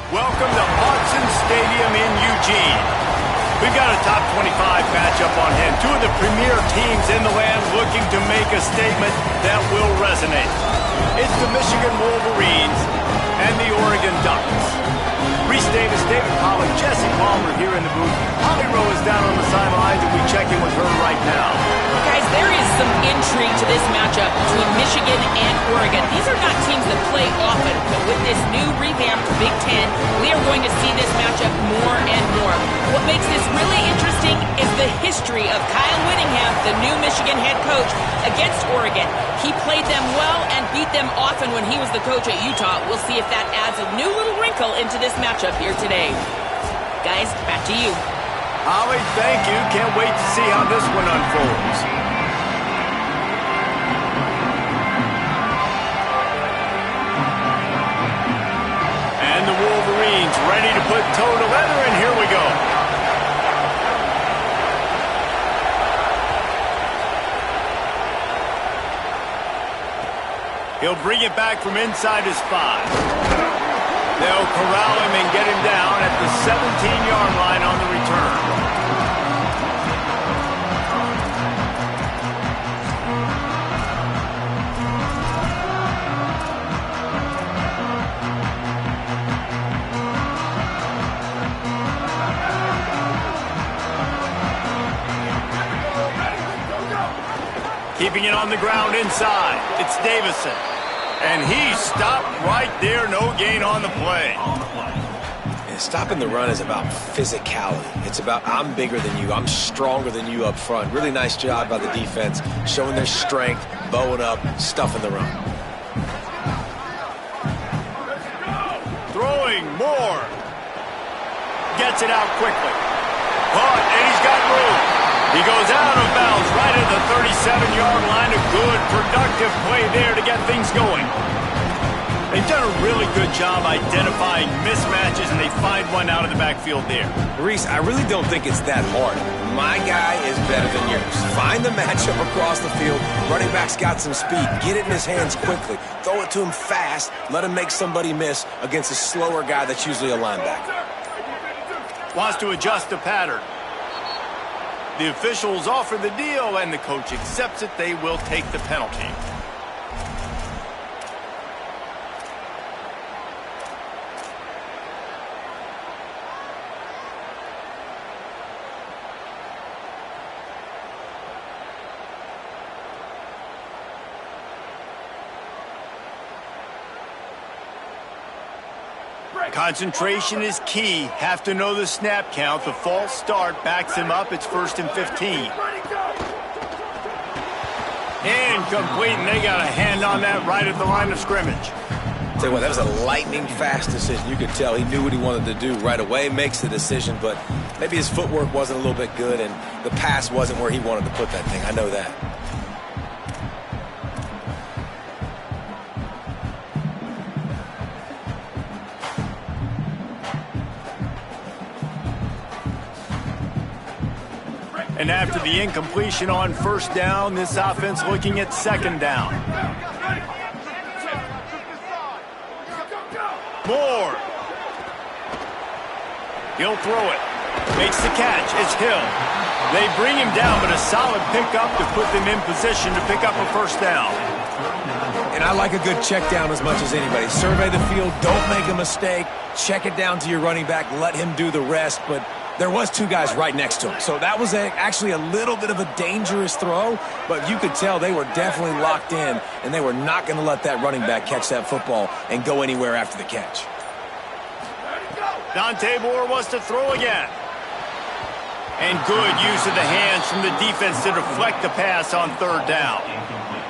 Welcome to Autzen Stadium in Eugene. We've got a top 25 matchup on hand. Two of the premier teams in the land looking to make a statement that will resonate. It's the Michigan Wolverines and the Oregon Ducks. Reese Davis, David Pollack, Jesse Palmer here in the booth. Holly Rowe is down on the sidelines, and we check in with her right now. Guys, there is some intrigue to this matchup between Michigan and Oregon. These are not teams that play often, but with this new revamped Big Ten, we are going to see this matchup more and more. What makes this really interesting is the history of Kyle Whittingham, the new Michigan head coach, against Oregon. He played them well and beat them often when he was the coach at Utah. We'll see if that adds a new little wrinkle into this matchup here today. Guys, back to you. Holly, thank you. Can't wait to see how this one unfolds. And the Wolverines ready to put toe to leather, and here we go. He'll bring it back from inside his 5. They'll corral him and get him down at the 17-yard line on the return. Keeping it on the ground inside. It's Davison. And he stopped right there. No gain on the play. And stopping the run is about physicality. It's about I'm bigger than you. I'm stronger than you up front. Really nice job by the defense, showing their strength, bowing up, stuffing the run. Throwing more. Gets it out quickly. Caught, and he's got room. He goes out of bounds right at the 37-yard line. A good, productive play there to get things going. They've done a really good job identifying mismatches, and they find one out of the backfield there. Reese, I really don't think it's that hard. My guy is better than yours. Find the matchup across the field. Running back's got some speed. Get it in his hands quickly. Throw it to him fast. Let him make somebody miss against a slower guy that's usually a linebacker. Wants to adjust the pattern. The officials offer the deal, and the coach accepts it. They will take the penalty. Concentration is key. Have to know the snap count. The false start backs him up. It's 1st and 15. Incomplete, and they got a hand on that right at the line of scrimmage. Tell you what, that was a lightning-fast decision. You could tell he knew what he wanted to do right away, makes the decision, but maybe his footwork wasn't a little bit good, and the pass wasn't where he wanted to put that thing. I know that. And after the incompletion on 1st down, this offense looking at 2nd down. Moore. He'll throw it. Makes the catch. It's Hill. They bring him down, but a solid pickup to put them in position to pick up a 1st down. And I like a good check down as much as anybody. Survey the field. Don't make a mistake. Check it down to your running back. Let him do the rest, but there was 2 guys right next to him. So that was actually a little bit of a dangerous throw, but you could tell they were definitely locked in, and they were not going to let that running back catch that football and go anywhere after the catch. Dante Moore wants to throw again. And good use of the hands from the defense to deflect the pass on 3rd down.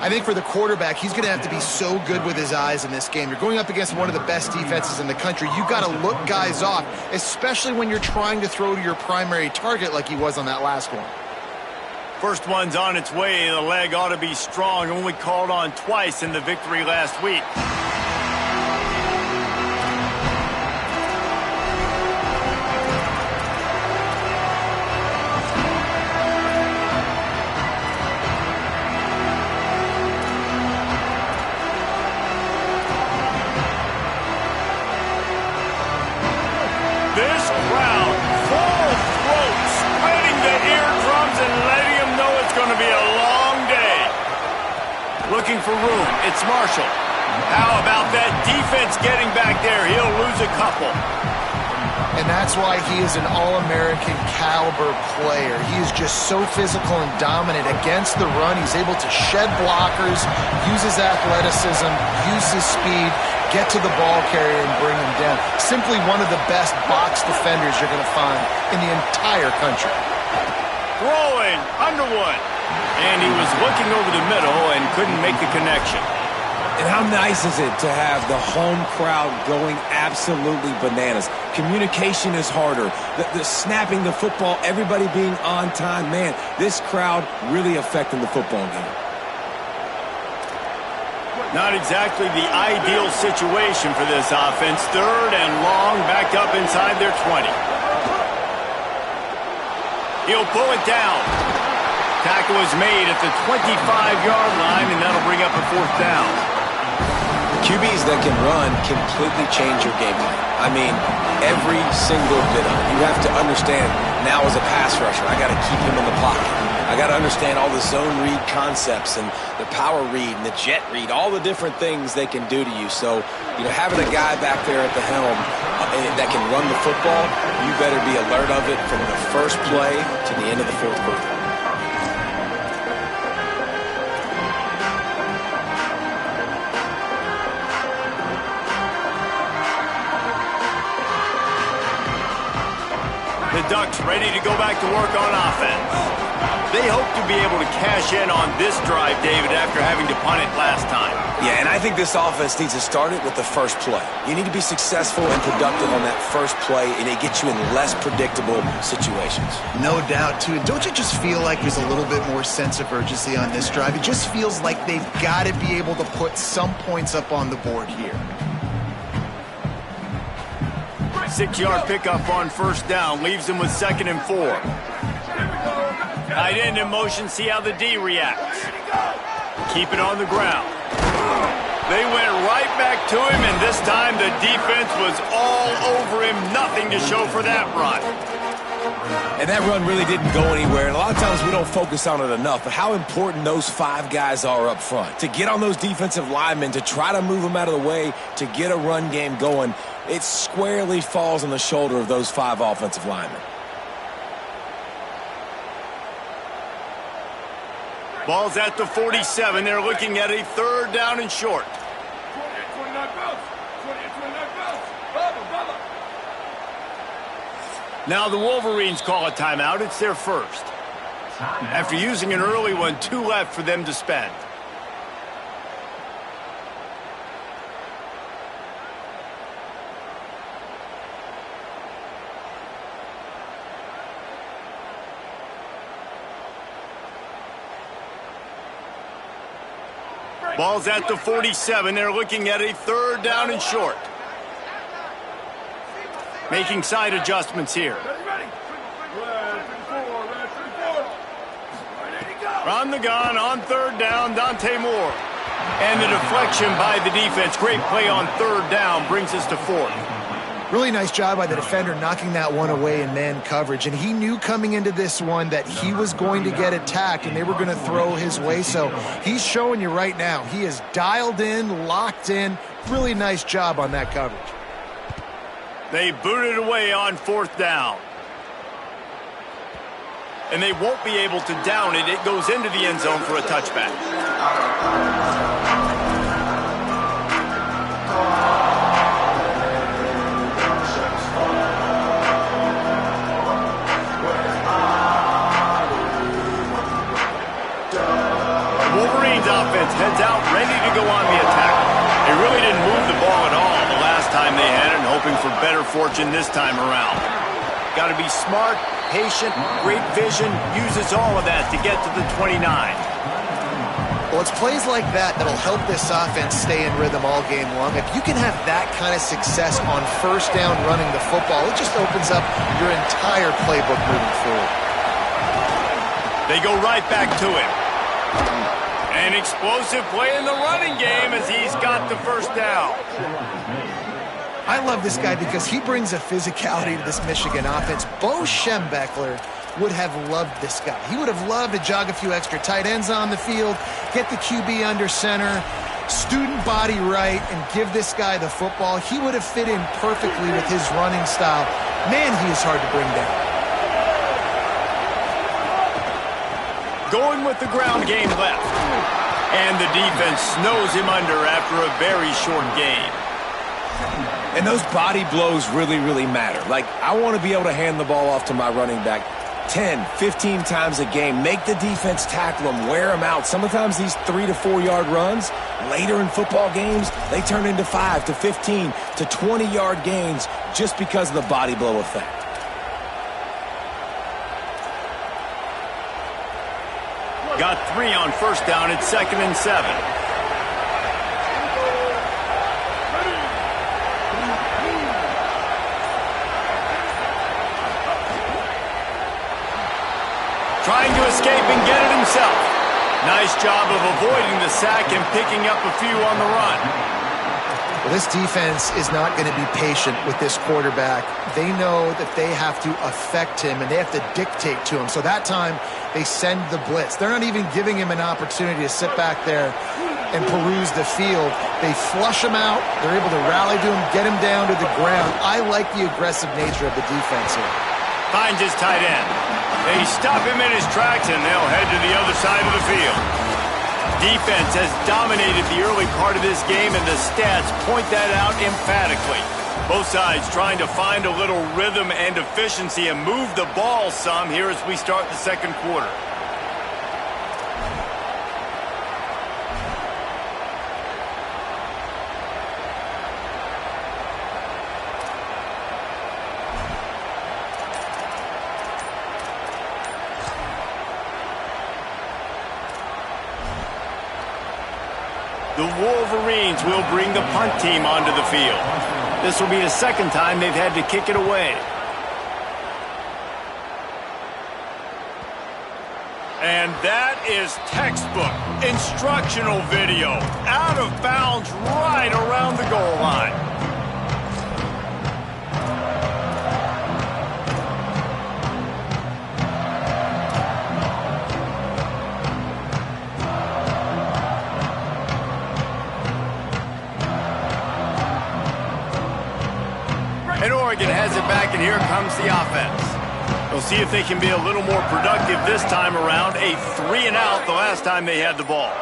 I think for the quarterback, he's going to have to be so good with his eyes in this game. You're going up against one of the best defenses in the country. You've got to look guys off, especially when you're trying to throw to your primary target like he was on that last one. First one's on its way. The leg ought to be strong. Only called on twice in the victory last week. looking for room. It's Marshall. How about that defense getting back there? He'll lose a couple. And that's why he is an All-American caliber player. He is just so physical and dominant against the run. He's able to shed blockers, use his athleticism, use his speed, get to the ball carrier and bring him down. Simply one of the best box defenders you're going to find in the entire country. Throwing, Underwood. And he was looking over the middle and couldn't make the connection. And how nice is it to have the home crowd going absolutely bananas? Communication is harder. The snapping the football, everybody being on time. Man, this crowd really affecting the football game. Not exactly the ideal situation for this offense. 3rd and long, backed up inside their 20. He'll pull it down. Tackle is made at the 25-yard line, and that'll bring up a 4th down. QBs that can run completely change your game plan. I mean, every single bit of it. You have to understand, now as a pass rusher, I got to keep him in the pocket. I got to understand all the zone read concepts and the power read and the jet read, all the different things they can do to you. So, having a guy back there at the helm that can run the football, you better be alert of it from the first play to the end of the 4th quarter. The Ducks ready to go back to work on offense. They hope to be able to cash in on this drive, David, after having to punt it last time. Yeah, and I think this offense needs to start it with the first play. You need to be successful and productive on that first play, and it gets you in less predictable situations. No doubt, too. Don't you just feel like there's a little bit more sense of urgency on this drive? It just feels like they've got to be able to put some points up on the board here. 6-yard pickup on 1st down. Leaves him with 2nd and 4. Tight end in motion. See how the D reacts. Keep it on the ground. They went right back to him, and this time the defense was all over him. Nothing to show for that run. And that run really didn't go anywhere. And a lot of times we don't focus on it enough, but how important those 5 guys are up front. To get on those defensive linemen, to try to move them out of the way, to get a run game going, it squarely falls on the shoulder of those 5 offensive linemen. Ball's at the 47. They're looking at a 3rd down and short. Now the Wolverines call a timeout. It's their first. After using an early one, 2 left for them to spend. Ball's at the 47. They're looking at a 3rd down and short. Making side adjustments here. On the gun, on 3rd down, Dante Moore. And the deflection by the defense. Great play on 3rd down brings us to 4th. Really nice job by the defender knocking that one away in man coverage. And he knew coming into this one that he was going to get attacked and they were going to throw his way. So he's showing you right now. He is dialed in, locked in. Really nice job on that coverage. They booted away on 4th down. And they won't be able to down it. It goes into the end zone for a touchback. Wolverines offense heads out, ready to go on the attack. They really didn't move the ball at all the last time they had it, hoping for better fortune this time around. Got to be smart, patient, great vision, uses all of that to get to the 29. Well, it's plays like that that'll help this offense stay in rhythm all game long. If you can have that kind of success on 1st down running the football, it just opens up your entire playbook moving forward. They go right back to him. An explosive play in the running game as he's got the 1st down. I love this guy because he brings a physicality to this Michigan offense. Bo Schembechler would have loved this guy. He would have loved to jog a few extra tight ends on the field, get the QB under center, student body right, and give this guy the football. He would have fit in perfectly with his running style. Man, he is hard to bring down. Going with the ground game left. And the defense snows him under after a very short game. And those body blows really, really matter. Like, I want to be able to hand the ball off to my running back 10, 15 times a game. Make the defense tackle them, wear them out. Sometimes these 3 to 4 yard runs, later in football games, they turn into 5 to 15 to 20 yard gains just because of the body blow effect. Got 3 on first down at 2nd and 7. Trying to escape and get it himself. Nice job of avoiding the sack and picking up a few on the run. Well, this defense is not going to be patient with this quarterback. They know that they have to affect him and they have to dictate to him. So that time, they send the blitz. They're not even giving him an opportunity to sit back there and peruse the field. They flush him out. They're able to rally to him, get him down to the ground. I like the aggressive nature of the defense here. Finds his tight end. They stop him in his tracks, and they'll head to the other side of the field. Defense has dominated the early part of this game, and the stats point that out emphatically. Both sides trying to find a little rhythm and efficiency and move the ball some here as we start the second quarter. The Wolverines will bring the punt team onto the field. This will be the second time they've had to kick it away. And that is textbook instructional video. Out of bounds right around the goal line. And Oregon has it back, and here comes the offense. We'll see if they can be a little more productive this time around. A 3-and-out the last time they had the ball.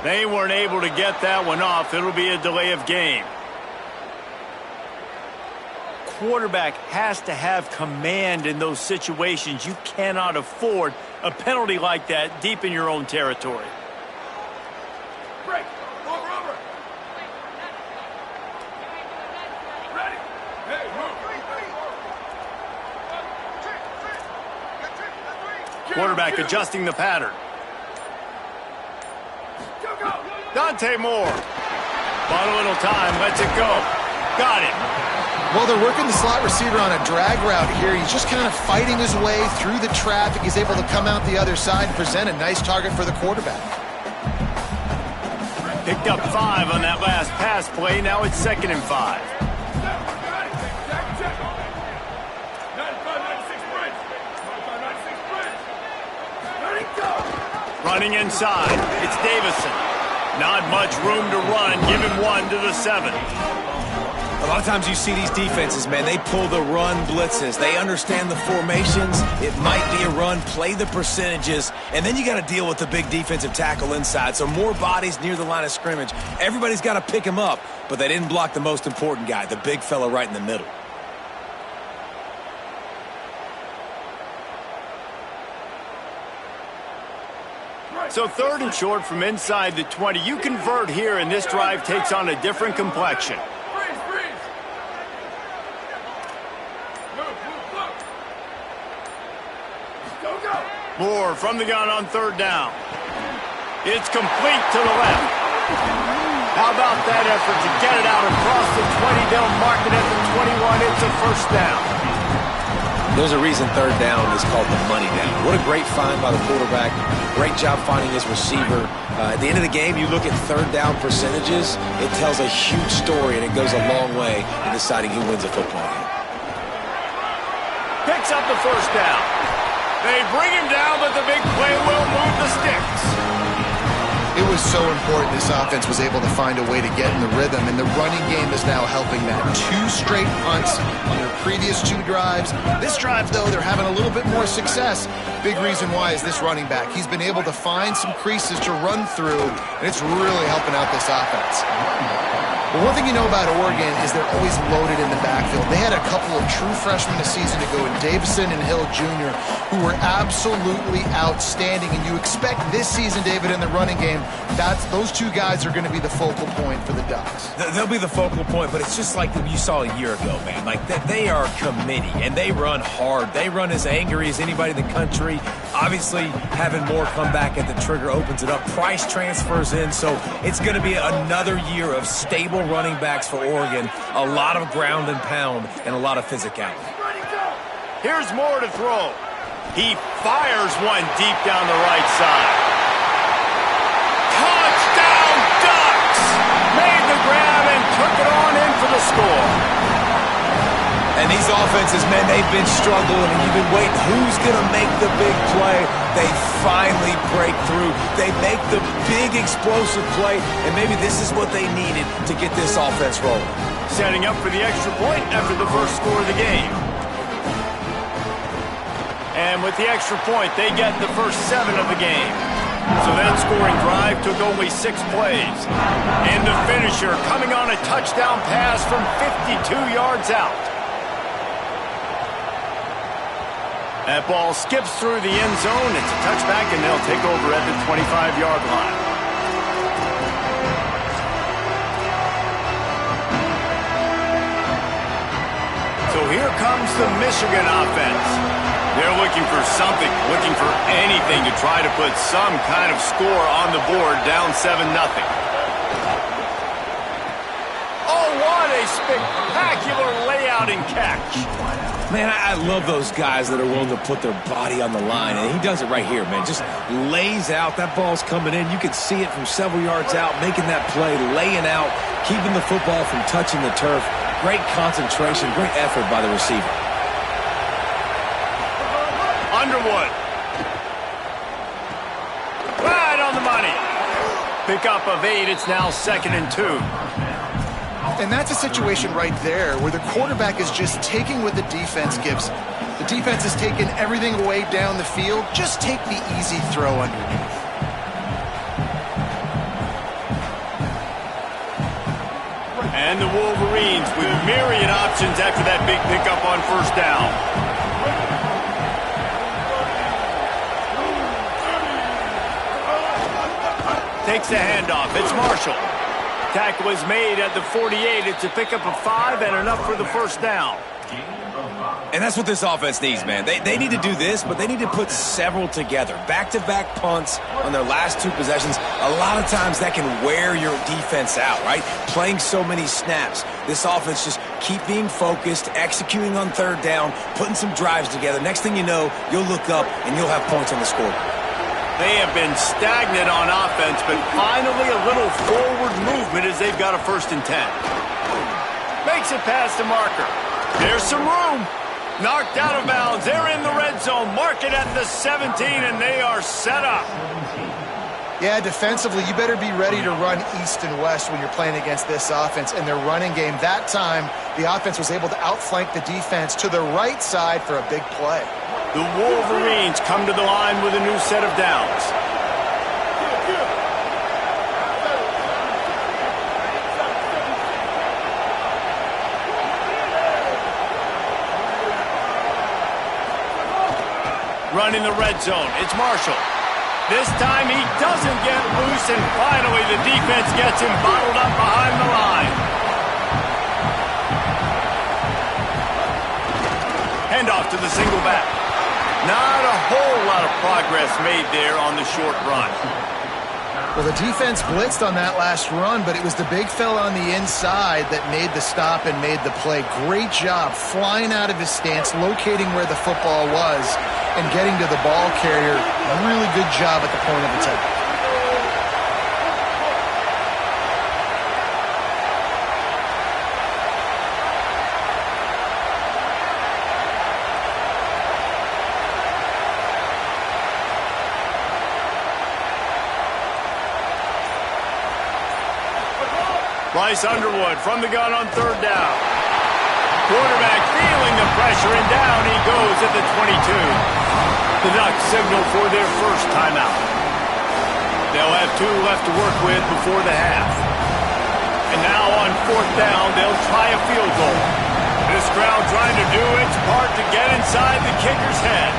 They weren't able to get that one off. It'll be a delay of game. Quarterback has to have command in those situations. You cannot afford a penalty like that deep in your own territory. Quarterback adjusting the pattern. Dante Moore. Bought a little time, lets it go. Got it. Well, they're working the slot receiver on a drag route here. He's just kind of fighting his way through the traffic. He's able to come out the other side and present a nice target for the quarterback. Picked up 5 on that last pass play. Now it's 2nd and 5. Running inside, it's Davison. Not much room to run. Give him 1 to the 7. A lot of times you see these defenses, man, they pull the run blitzes. They understand the formations. It might be a run, play the percentages, and then you got to deal with the big defensive tackle inside. So more bodies near the line of scrimmage. Everybody's got to pick him up, but they didn't block the most important guy, the big fella right in the middle. So 3rd and short from inside the 20. You convert here, and this drive takes on a different complexion. Moore from the gun on 3rd down. It's complete to the left. How about that effort to get it out across the 20? They'll mark it at the 21. It's a first down. There's a reason 3rd down is called the money down. What a great find by the quarterback. Great job finding his receiver. At the end of the game, you look at 3rd down percentages. It tells a huge story, and it goes a long way in deciding who wins a football game. Picks up the first down. They bring him down, but the big play will move the sticks. It was so important this offense was able to find a way to get in the rhythm, and the running game is now helping that. 2 straight punts on their previous 2 drives. This drive, though, they're having a little bit more success. Big reason why is this running back. He's been able to find some creases to run through, and it's really helping out this offense. But one thing you know about Oregon is they're always loaded in the backfield. They had a couple of true freshmen a season ago in Davison and Hill Jr., who were absolutely outstanding. And you expect this season, David, in the running game, those 2 guys are going to be the focal point for the Ducks. They'll be the focal point, but it's just like you saw a year ago, man. Like, they are committee, and they run hard. They run as angry as anybody in the country. Obviously, having more come back at the trigger opens it up. Price transfers in, so it's going to be another year of stable running backs for Oregon. A lot of ground and pound and a lot of physicality. Here's Moore to throw. He fires one deep down the right side. Touchdown Ducks! Made the grab and took it on in for the score. And these offenses, man, they've been struggling, and you've been waiting. Who's going to make the big play? They finally break through. They make the big explosive play, and maybe this is what they needed to get this offense rolling. Setting up for the extra point after the first score of the game. And with the extra point, they get the first 7 of the game. So that scoring drive took only 6 plays. And the finisher coming on a touchdown pass from 52 yards out. That ball skips through the end zone. It's a touchback, and they'll take over at the 25-yard line. So here comes the Michigan offense. They're looking for something, looking for anything to try to put some kind of score on the board, down 7-0. Oh, what a spectacular layout and catch. Man, I love those guys that are willing to put their body on the line, and he does it right here, man. Just lays out. That ball's coming in. You can see it from several yards out, making that play, laying out, keeping the football from touching the turf. Great concentration, great effort by the receiver. Underwood. Right on the money. Pickup of 8. It's now 2nd and 2. And that's a situation right there where the quarterback is just taking what the defense gives him. The defense is taking everything away down the field. Just take the easy throw underneath. And the Wolverines with myriad options after that big pickup on first down. Takes the handoff. It's Marshall. Tackle is made at the 48. It's a pickup of 5 and enough for the first down. And that's what this offense needs, man. They need to do this, but they need to put several together. Back-to-back punts on their last 2 possessions. A lot of times that can wear your defense out, right? Playing so many snaps. This offense just keep being focused, executing on third down, putting some drives together. Next thing you know, you'll look up and you'll have points on the scoreboard. They have been stagnant on offense, but finally a little forward movement as they've got a 1st and 10. Makes it past the marker. There's some room. Knocked out of bounds. They're in the red zone. Mark it at the 17, and they are set up. Yeah, defensively, you better be ready to run east and west when you're playing against this offense. In their running game, that time, the offense was able to outflank the defense to the right side for a big play. The Wolverines come to the line with a new set of downs. Running the red zone, it's Marshall. This time he doesn't get loose, and finally the defense gets him bottled up behind the line. Handoff to the single back. Not a whole lot of progress made there on the short run. Well, the defense blitzed on that last run, but it was the big fella on the inside that made the stop and made the play. Great job flying out of his stance, locating where the football was, and getting to the ball carrier. Really good job at the point of attack. Bryce Underwood from the gun on third down. Quarterback feeling the pressure, and down he goes at the 22. The Ducks signal for their first timeout. They'll have 2 left to work with before the half. And now on fourth down, they'll try a field goal. This crowd trying to do its part to get inside the kicker's head.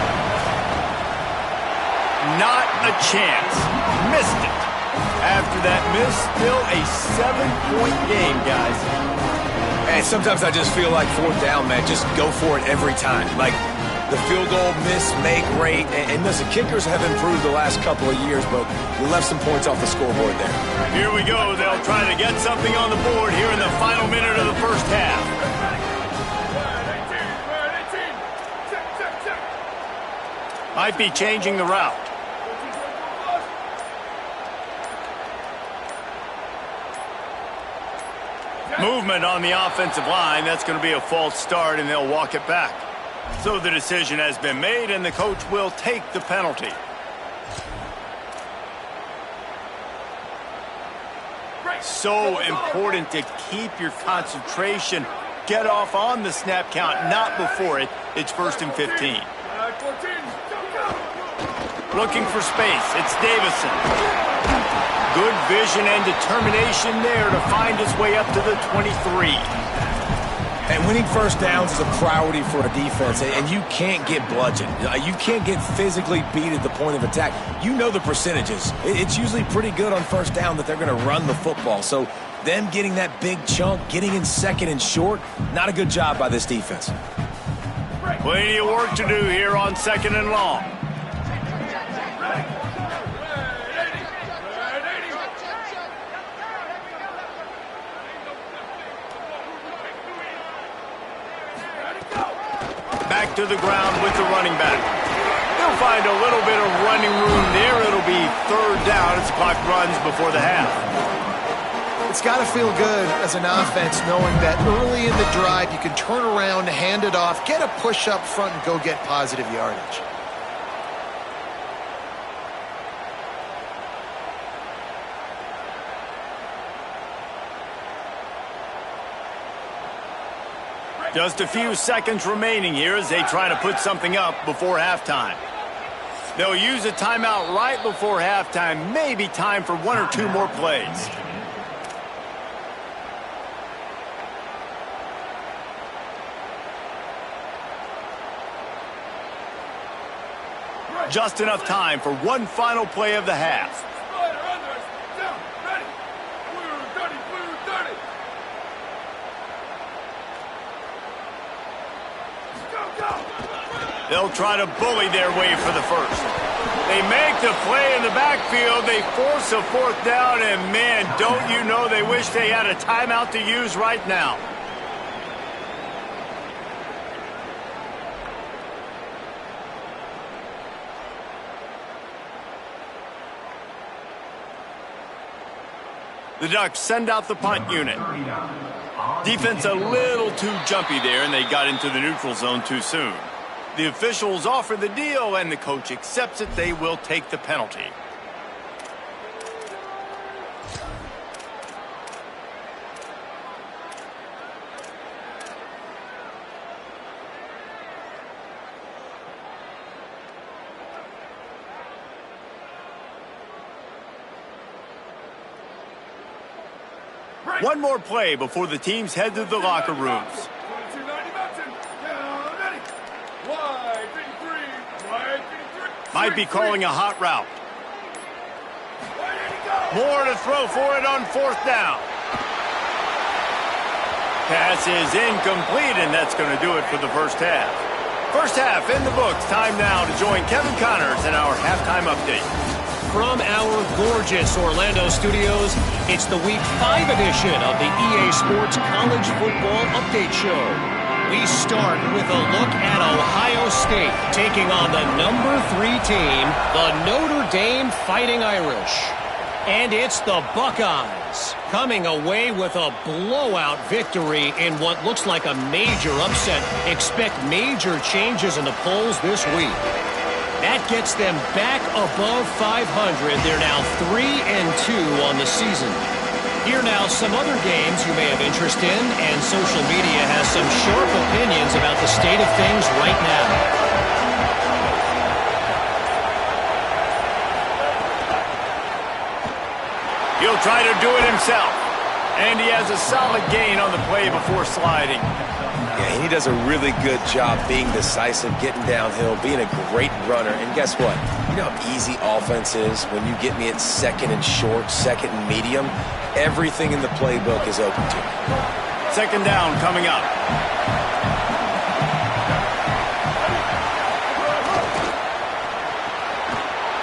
Not a chance. Missed it. After that miss, still a 7-point game, guys. And sometimes I just feel like fourth down, man, just go for it every time. Like, the field goal miss, make great. And listen, kickers have improved the last couple of years, but we left some points off the scoreboard there. Here we go. They'll try to get something on the board here in the final minute of the first half. Might be changing the route. Movement on the offensive line. That's going to be a false start, and they'll walk it back. So the decision has been made, and the coach will take the penalty. So important to keep your concentration. Get off on the snap count, not before it. It's 1st and 15. Looking for space. It's Davison. Good vision and determination there to find his way up to the 23. And winning first downs is a priority for a defense, and you can't get bludgeoned. You can't get physically beat at the point of attack. You know the percentages. It's usually pretty good on first down that they're going to run the football. So them getting that big chunk, getting in second and short, not a good job by this defense. Plenty of work to do here on 2nd and long. Back to the ground with the running back. He'll find a little bit of running room there. It'll be 3rd down as the clock runs before the half. It's got to feel good as an offense knowing that early in the drive you can turn around, hand it off, get a push up front, and go get positive yardage. Just a few seconds remaining here as they try to put something up before halftime. They'll use a timeout right before halftime. Maybe time for 1 or 2 more plays. Just enough time for one final play of the half. They'll try to bully their way for the first. They make the play in the backfield. They force a 4th down, and man, don't you know they wish they had a timeout to use right now. The Ducks send out the punt unit. Defense a little too jumpy there, and they got into the neutral zone too soon. The officials offer the deal, and the coach accepts it. They will take the penalty. One more play before the teams head to the locker rooms. Might be calling a hot route. More to throw for it on 4th down. Pass is incomplete, and that's going to do it for the first half. First half in the books. Time now to join Kevin Connors in our halftime update. From our gorgeous Orlando studios, it's the Week 5 edition of the EA Sports College Football Update Show. We start with a look at Ohio State taking on the number 3 team, the Notre Dame Fighting Irish. And it's the Buckeyes coming away with a blowout victory in what looks like a major upset. Expect major changes in the polls this week. That gets them back above 500. They're now 3-2 on the season. Here now, some other games you may have interest in, and social media has some sharp opinions about the state of things right now. He'll try to do it himself. And he has a solid gain on the play before sliding. Yeah, he does a really good job being decisive, getting downhill, being a great runner. And guess what? You know how easy offense is when you get me at second and short, second and medium? Everything in the playbook is open to me. Second down coming up.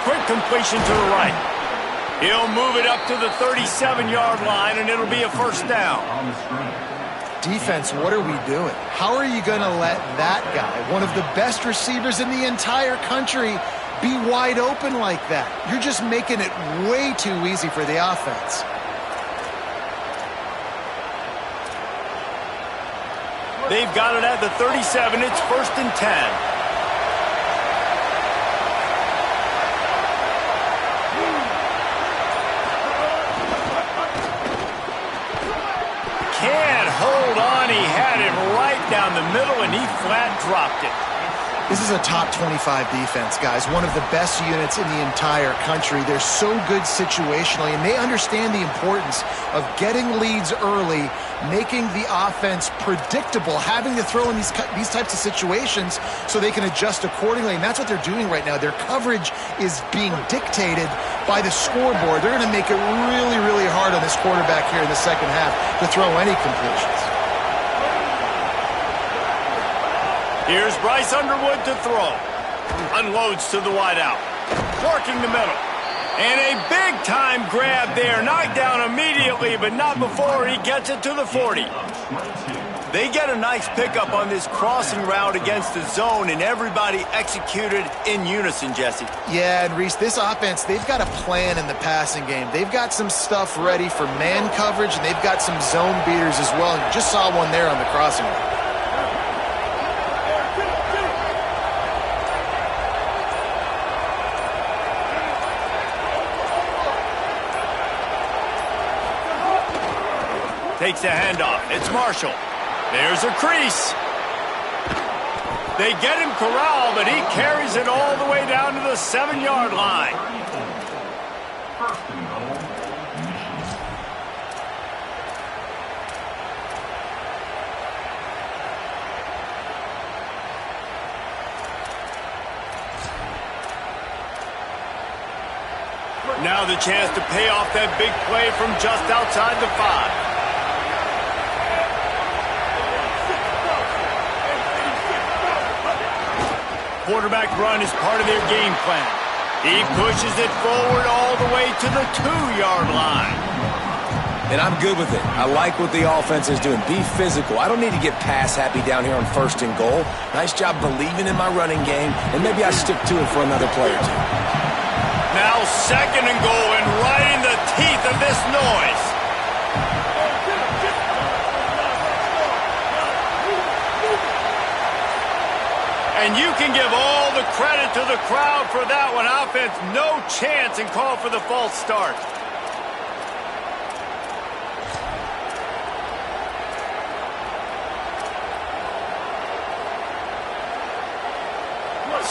Quick completion to the right. He'll move it up to the 37-yard line, and it'll be a first down. Defense, what are we doing? How are you going to let that guy, one of the best receivers in the entire country, be wide open like that? You're just making it way too easy for the offense. They've got it at the 37. It's 1st and 10. Hold on, he had it right down the middle, and he flat dropped it. This is a top 25 defense, guys. One of the best units in the entire country. They're so good situationally, and they understand the importance of getting leads early, making the offense predictable, having to throw in these types of situations so they can adjust accordingly, and that's what they're doing right now. Their coverage is being dictated by the scoreboard. They're going to make it really, really hard on this quarterback here in the second half to throw any completions. Here's Bryce Underwood to throw. Unloads to the wideout. Working the middle. And a big-time grab there. Knocked down immediately, but not before he gets it to the 40. They get a nice pickup on this crossing route against the zone, and everybody executed in unison, Jesse. Yeah, and Reese, this offense, they've got a plan in the passing game. They've got some stuff ready for man coverage, and they've got some zone beaters as well. You just saw one there on the crossing route. Takes the handoff. It's Marshall. There's a crease. They get him corralled, but he carries it all the way down to the 7-yard line. Now the chance to pay off that big play from just outside the 5. Quarterback run is part of their game plan. He pushes it forward all the way to the 2-yard line. And I'm good with it. I like what the offense is doing. Be physical. I don't need to get pass happy down here on 1st and goal. Nice job believing in my running game, and maybe I stick to it for another play or two. Now 2nd and goal, and right in the teeth of this noise. And you can give all the credit to the crowd for that one. Offense, no chance, and call for the false start.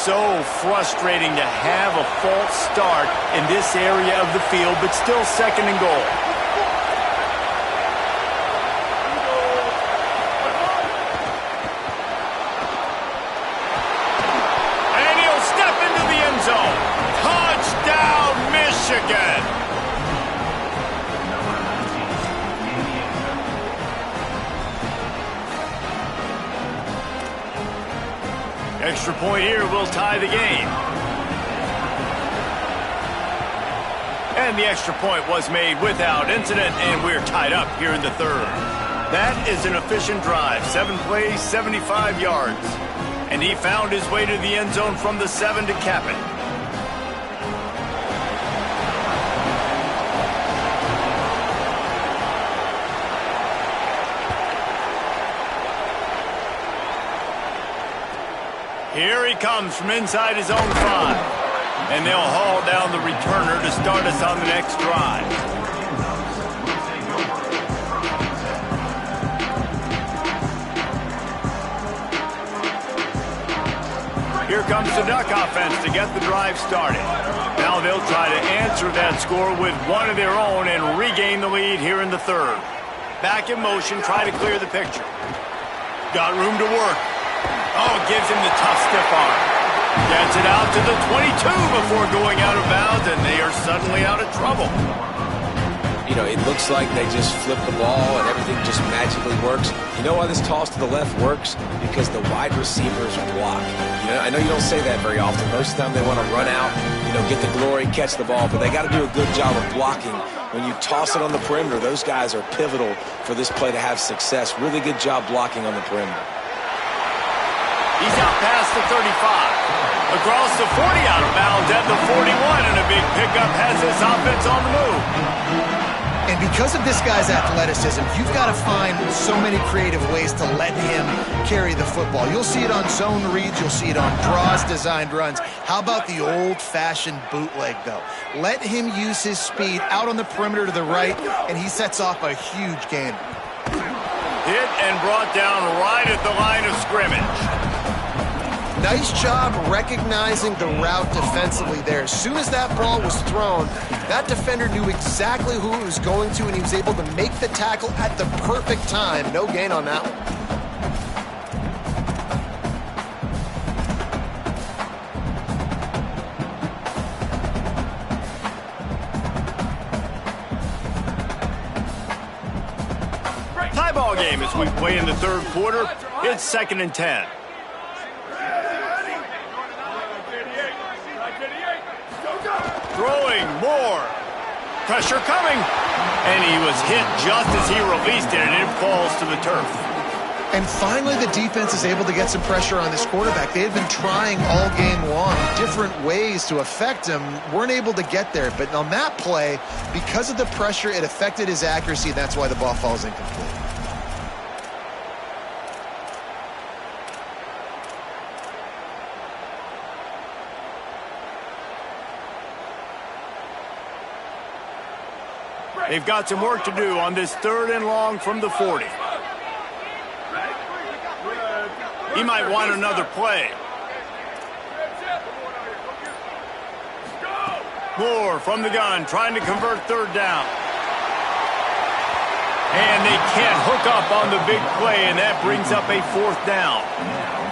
So frustrating to have a false start in this area of the field, but still 2nd and goal. Touchdown, Michigan! Extra point here will tie the game. And the extra point was made without incident, and we're tied up here in the 3rd. That is an efficient drive. 7 plays, 75 yards. And he found his way to the end zone from the 7 to cap it. Here he comes from inside his own 5. And they'll haul down the returner to start us on the next drive. comes the Duck offense to get the drive started. Now they'll try to answer that score with one of their own and regain the lead here in the third. Back in motion, try to clear the picture. Got room to work. Oh, gives him the tough stiff arm. Gets it out to the 22 before going out of bounds, and they are suddenly out of trouble. You know, it looks like they just flip the ball and everything just magically works. You know why this toss to the left works? Because the wide receivers block. You know, I know you don't say that very often. Most of the time they want to run out, you know, get the glory, catch the ball, but they got to do a good job of blocking. When you toss it on the perimeter, those guys are pivotal for this play to have success. Really good job blocking on the perimeter. He's out past the 35. Across the 40, out of bounds at the 41, and a big pickup has this offense on the move. And because of this guy's athleticism, you've got to find so many creative ways to let him carry the football. You'll see it on zone reads. You'll see it on draws, designed runs. How about the old-fashioned bootleg, though? Let him use his speed out on the perimeter to the right, and he sets off a huge gain. Hit and brought down right at the line of scrimmage. Nice job recognizing the route defensively there. As soon as that ball was thrown, that defender knew exactly who it was going to, and he was able to make the tackle at the perfect time. No gain on that one. Tie ball game as we play in the third quarter. It's 2nd and 10. Throwing more. Pressure coming. And he was hit just as he released it, and it falls to the turf. And finally, the defense is able to get some pressure on this quarterback. They had been trying all game long different ways to affect him. Weren't able to get there. But on that play, because of the pressure, it affected his accuracy. That's why the ball falls incomplete. They've got some work to do on this 3rd and long from the 40. He might want another play. Moore from the gun, trying to convert 3rd down. And they can't hook up on the big play, and that brings up a 4th down.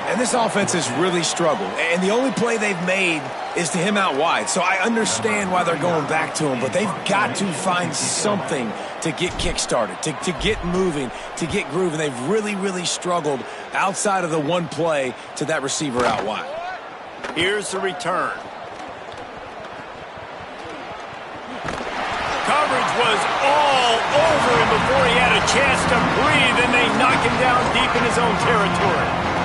And this offense has really struggled. And the only play they've made is to him out wide. So I understand why they're going back to him, but they've got to find something to get kick-started, to get moving, to get grooving. They've really, really struggled outside of the one play to that receiver out wide. Here's the return. Coverage was all over him before he had a chance to breathe, and they knock him down deep in his own territory.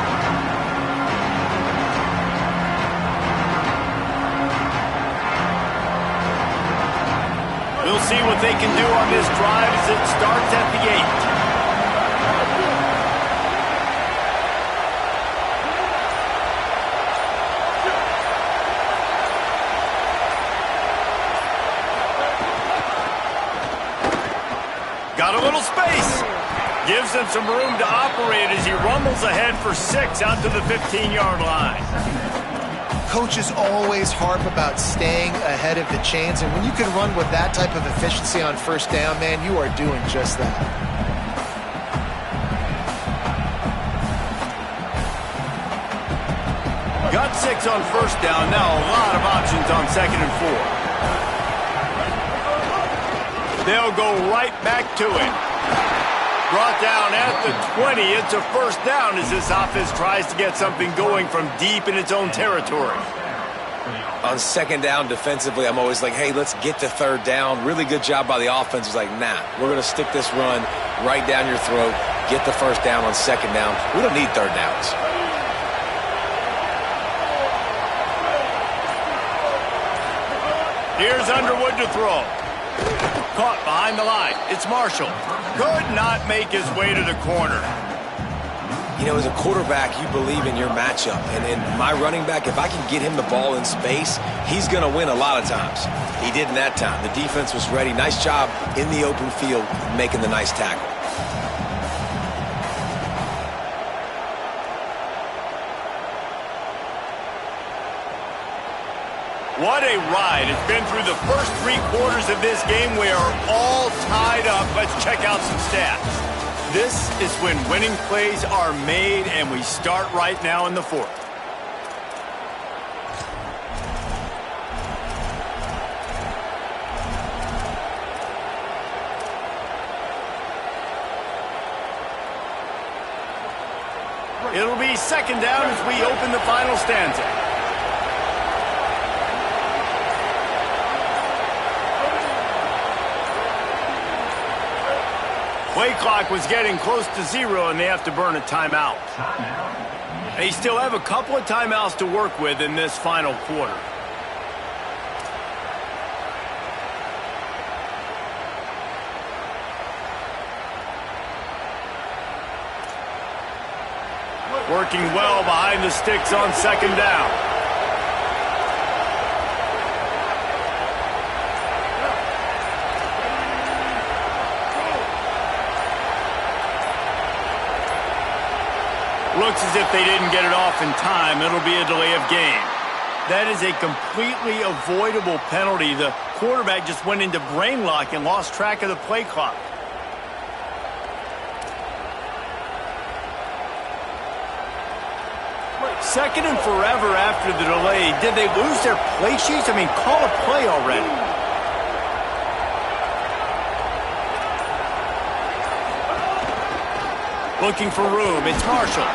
We'll see what they can do on this drive as it starts at the 8. Got a little space. Gives him some room to operate as he rumbles ahead for 6 out to the 15-yard line. Coaches always harp about staying ahead of the chains, and when you can run with that type of efficiency on 1st down, man, you are doing just that. Got 6 on 1st down. Now a lot of options on 2nd and 4. They'll go right back to it. Brought down at the 20. It's a 1st down as this offense tries to get something going from deep in its own territory. On 2nd down defensively, I'm always like, hey, let's get to 3rd down. Really good job by the offense. It's like, nah, we're going to stick this run right down your throat. Get the 1st down on 2nd down. We don't need 3rd downs. Here's Underwood to throw. Caught behind the line. It's Marshall. Could not make his way to the corner. You know, as a quarterback, you believe in your matchup. And my running back, if I can get him the ball in space, he's going to win a lot of times. He did in that time. The defense was ready. Nice job in the open field making the nice tackle. What a ride. It's been through the first 3 quarters of this game. We are all tied up. Let's check out some stats. This is when winning plays are made, and we start right now in the 4th. It'll be 2nd down as we open the final stanza. Play clock was getting close to 0, and they have to burn a timeout. They still have a couple of timeouts to work with in this final quarter. Working well behind the sticks on 2nd down. Looks as if they didn't get it off in time. It'll be a delay of game. That is a completely avoidable penalty. The quarterback just went into brain lock and lost track of the play clock. Second and forever after the delay. Did they lose their play sheets? I mean, call a play already. Looking for room. It's Marshall.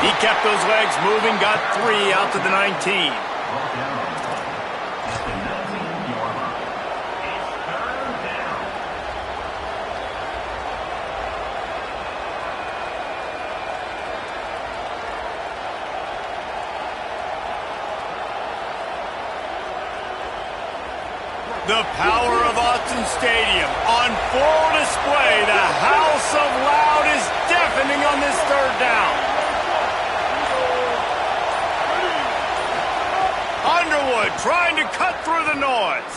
He kept those legs moving, got 3 out to the 19. The power of Autzen Stadium on full display. The house of loud is deafening on this 3rd down. Underwood trying to cut through the noise.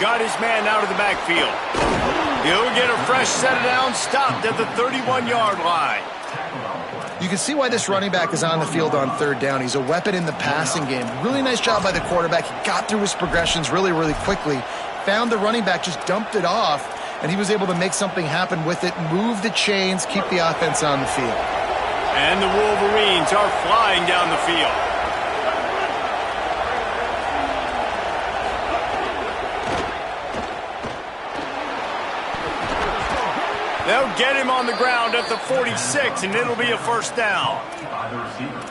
Got his man out of the backfield. He'll get a fresh set of downs, stopped at the 31-yard line. You can see why this running back is on the field on 3rd down. He's a weapon in the passing game. Really nice job by the quarterback. He got through his progressions really, really quickly. Found the running back, just dumped it off, and he was able to make something happen with it, move the chains, keep the offense on the field. And the Wolverines are flying down the field. They'll get him on the ground at the 46, and it'll be a 1st down.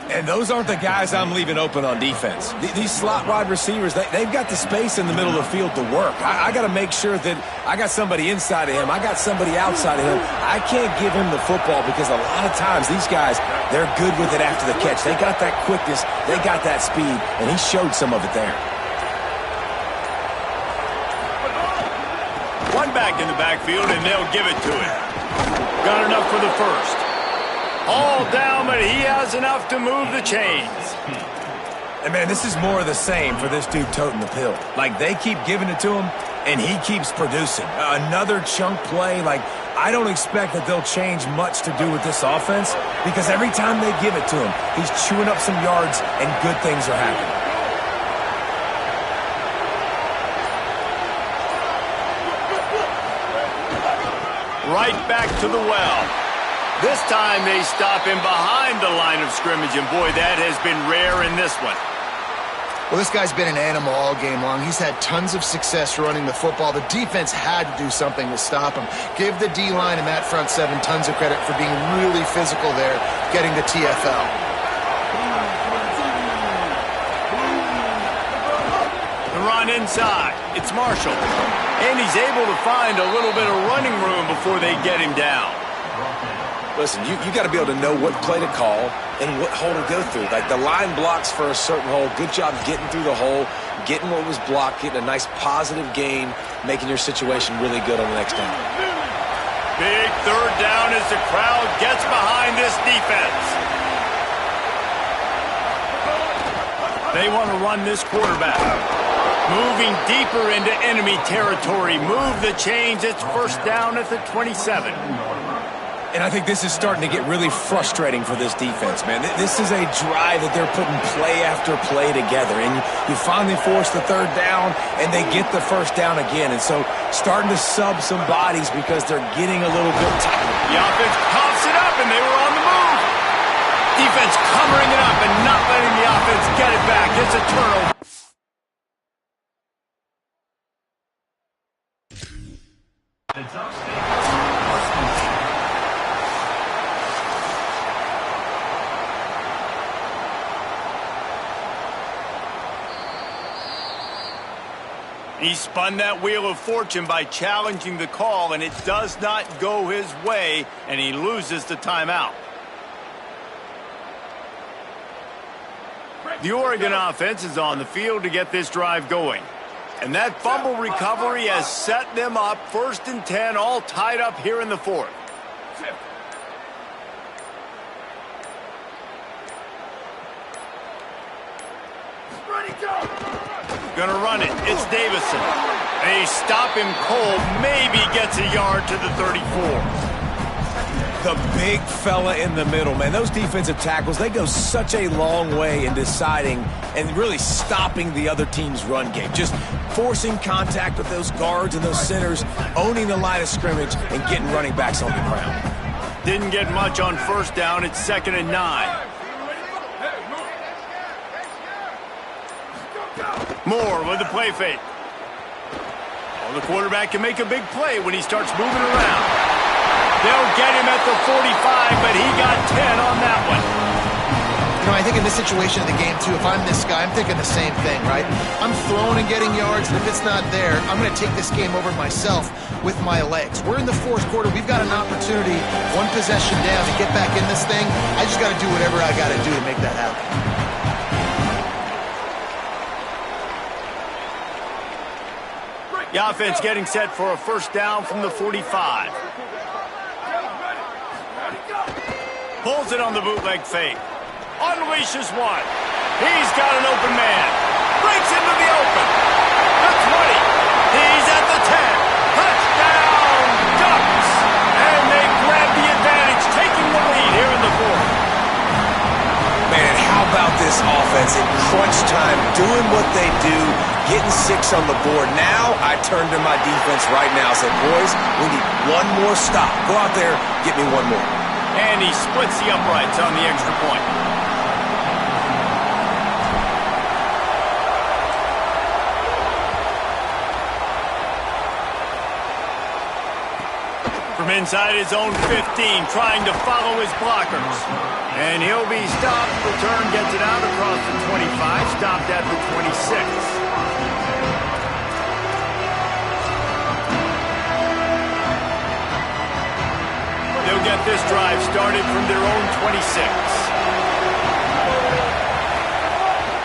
And those aren't the guys I'm leaving open on defense. These slot wide receivers, they've got the space in the middle of the field to work. I got to make sure that I got somebody inside of him. I got somebody outside of him. I can't give him the football because a lot of times these guys, they're good with it after the catch. They got that quickness. They got that speed, and he showed some of it there. One back in the backfield, and they'll give it to him. Got enough for the 1st. All down, but he has enough to move the chains. And, man, this is more of the same for this dude toting the pill. Like, they keep giving it to him, and he keeps producing. Another chunk play. Like, I don't expect that they'll change much to do with this offense because every time they give it to him, he's chewing up some yards, and good things are happening. Right back to the well. This time they stop him behind the line of scrimmage, and boy, that has been rare in this one. Well, this guy's been an animal all game long. He's had tons of success running the football. The defense had to do something to stop him. Give the D-line and that front 7 tons of credit for being really physical there, getting the TFL. The run inside. It's Marshall. And he's able to find a little bit of running room before they get him down. Listen, you got to be able to know what play to call and what hole to go through. Like, the line blocks for a certain hole. Good job getting through the hole, getting what was blocked, getting a nice positive gain, making your situation really good on the next down. Big 3rd down as the crowd gets behind this defense. They want to run this quarterback. Moving deeper into enemy territory. Move the chains. It's 1st down at the 27. And I think this is starting to get really frustrating for this defense, man. This is a drive that they're putting play after play together. And you finally force the third down, and they get the first down again. And so starting to sub some bodies because they're getting a little bit tired. The offense coughs it up, and they were on the move. Defense covering it up and not letting the offense get it back. It's a turnover. He spun that wheel of fortune by challenging the call, and it does not go his way, and he loses the timeout. The Oregon offense is on the field to get this drive going. And that fumble recovery has set them up 1st and 10, all tied up here in the 4th. Gonna run it. It's Davison. They stop him cold. Maybe gets a yard to the 34. The big fella in the middle, man. Those defensive tackles, they go such a long way in deciding and really stopping the other team's run game. Just forcing contact with those guards and those centers, owning the line of scrimmage, and getting running backs on the ground. Didn't get much on 1st down. It's 2nd and 9. Moore with the play fake. Well, the quarterback can make a big play when he starts moving around. They'll get him at the 45, but he got 10 on that one. You know, I think in this situation of the game, too, if I'm this guy, I'm thinking the same thing, right? I'm throwing and getting yards, and if it's not there, I'm going to take this game over myself with my legs. We're in the 4th quarter. We've got an opportunity, one possession down, to get back in this thing. I just got to do whatever I got to do to make that happen. The offense getting set for a 1st down from the 45. Pulls it on the bootleg fake. Unleashes one. He's got an open man. Breaks into the open. The 20. He's at the 10. Touchdown, Ducks! And they grab the advantage, taking the lead here in the 4th. Man, how about this offense in crunch time, doing what they do, getting 6 on the board. Now I turn to my defense right now and say, boys, we need one more stop. Go out there, get me one more. And he splits the uprights on the extra point. From inside his own 15, trying to follow his blockers. And he'll be stopped. Return gets it out across the 25, stopped at the 26. They'll get this drive started from their own 26.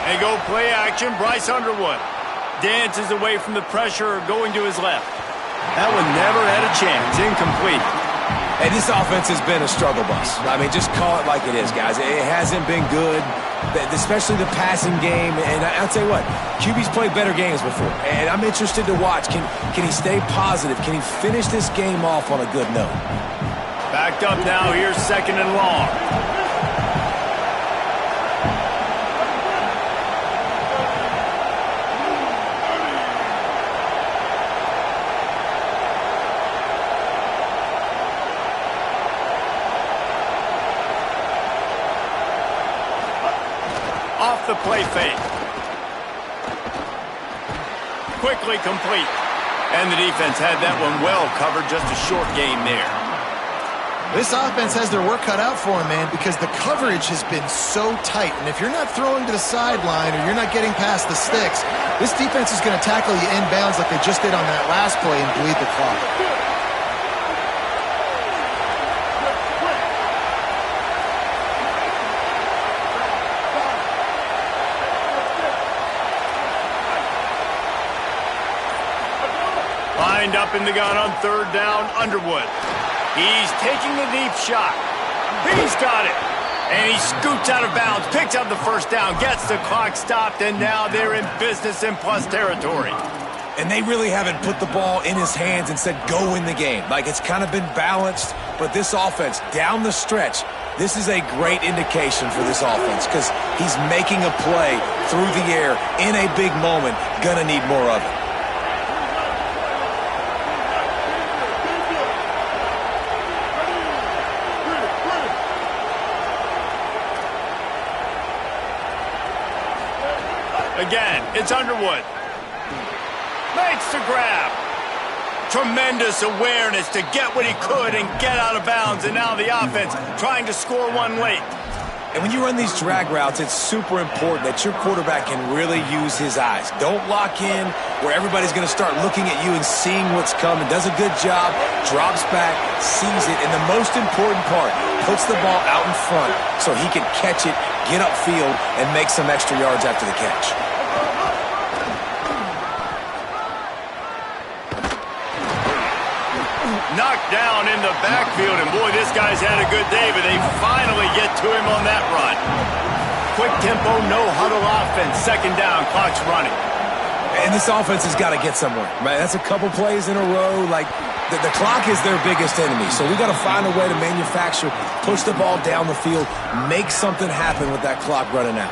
They go play action. Bryce Underwood dances away from the pressure, going to his left. That one never had a chance. Incomplete. Hey, this offense has been a struggle bus. I mean, just call it like it is, guys. It hasn't been good, especially the passing game. And I'll tell you what, QB's played better games before. And I'm interested to watch. Can he stay positive? Can he finish this game off on a good note? Backed up now. Here's 2nd and long. Off the play fake. Quickly complete. And the defense had that one well covered. Just a short game there. This offense has their work cut out for them, man, because the coverage has been so tight. And if you're not throwing to the sideline or you're not getting past the sticks, this defense is going to tackle you inbounds like they just did on that last play and bleed the clock. Lined up in the gun on 3rd down, Underwood. He's taking the deep shot. He's got it. And he scoots out of bounds, picks up the 1st down, gets the clock stopped, and now they're in business in plus territory. And they really haven't put the ball in his hands and said, go win the game. Like, it's kind of been balanced, but this offense, down the stretch, this is a great indication for this offense because he's making a play through the air in a big moment. Gonna need more of it. Again, it's Underwood. Makes the grab. Tremendous awareness to get what he could and get out of bounds. And now the offense trying to score one late. And when you run these drag routes, it's super important that your quarterback can really use his eyes. Don't lock in where everybody's going to start looking at you and seeing what's coming. Does a good job, drops back, sees it, and the most important part, puts the ball out in front so he can catch it, get upfield, and make some extra yards after the catch. Knocked down in the backfield, and boy, this guy's had a good day, but they finally get to him on that run. Quick tempo, no huddle offense. Second down, clock's running. And this offense has got to get somewhere, right? That's a couple plays in a row. Like, the clock is their biggest enemy, so we got to find a way to manufacture, push the ball down the field, make something happen with that clock running out.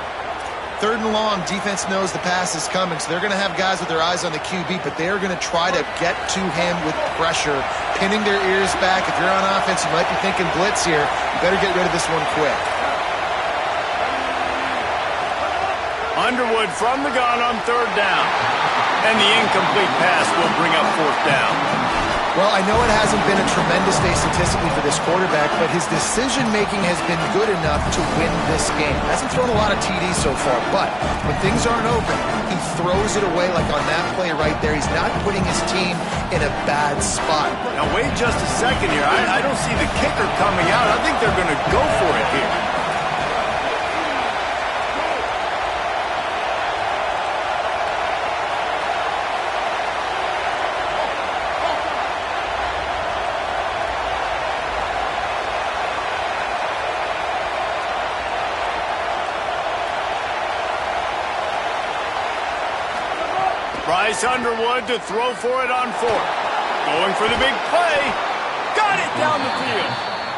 Third and long, defense knows the pass is coming, so they're going to have guys with their eyes on the QB, but they're going to try to get to him with pressure, pinning their ears back. If you're on offense, you might be thinking blitz here. You better get rid of this one quick. Underwood from the gun on third down. And the incomplete pass will bring up fourth down. Well, I know it hasn't been a tremendous day statistically for this quarterback, but his decision-making has been good enough to win this game. Hasn't thrown a lot of TDs so far, but when things aren't open, he throws it away like on that play right there. He's not putting his team in a bad spot. Now, wait just a second here. I don't see the kicker coming out. I think they're going to go for it here. Bryce Underwood to throw for it on fourth. Going for the big play. Got it down the field.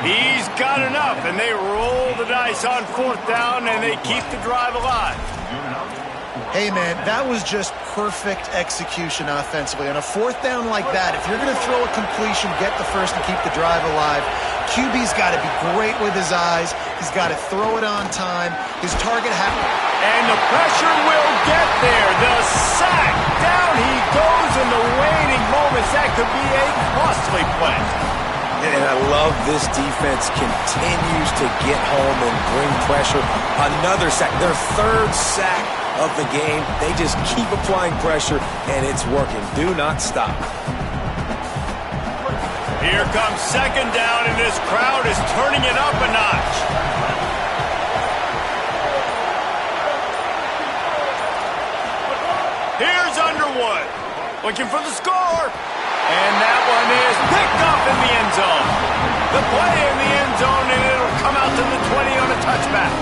He's got enough, and they roll the dice on fourth down, and they keep the drive alive. Hey, man, that was just perfect execution offensively. On a fourth down like that, if you're going to throw a completion, get the first and keep the drive alive. QB's got to be great with his eyes. He's got to throw it on time. His target and the pressure will get there. The sack. Down he goes in the waning moments. That could be a costly play. And I love this defense continues to get home and bring pressure. Another sack. Their third sack of the game. They just keep applying pressure, and it's working. Do not stop. Here comes second down, and this crowd is turning it up a notch. Here's Underwood, looking for the score. And that one is picked up in the end zone. The play in the end zone, and it'll come out to the 20 on a touchback.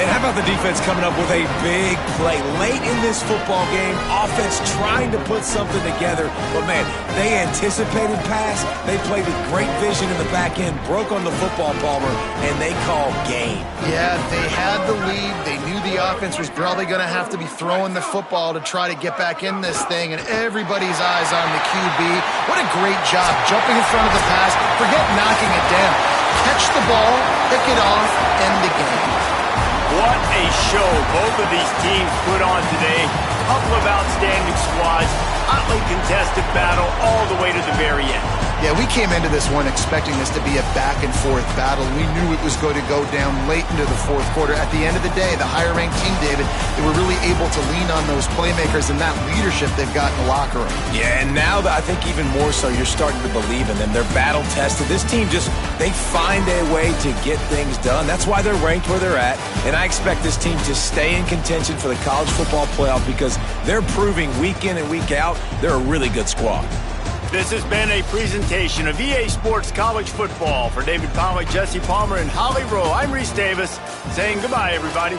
And how about the defense coming up with a big play late in this football game? Offense trying to put something together. But, man, they anticipated pass. They played with great vision in the back end, broke on the football, Palmer, and they called game. Yeah, they had the lead. They knew the offense was probably going to have to be throwing the football to try to get back in this thing, and everybody's eyes on the QB. What a great job jumping in front of the pass. Forget knocking it down. Catch the ball, pick it off, end the game. What a show both of these teams put on today. Couple of outstanding squads, hotly contested battle all the way to the very end. Yeah, we came into this one expecting this to be a back-and-forth battle. We knew it was going to go down late into the fourth quarter. At the end of the day, the higher-ranked team, David, they were really able to lean on those playmakers and that leadership they've got in the locker room. Yeah, and now I think even more so, you're starting to believe in them. They're battle-tested. This team they find a way to get things done. That's why they're ranked where they're at. And I expect this team to stay in contention for the college football playoff because they're proving week in and week out they're a really good squad. This has been a presentation of EA Sports College Football. For David Pollack, Jesse Palmer, and Holly Rowe, I'm Reese Davis saying goodbye, everybody.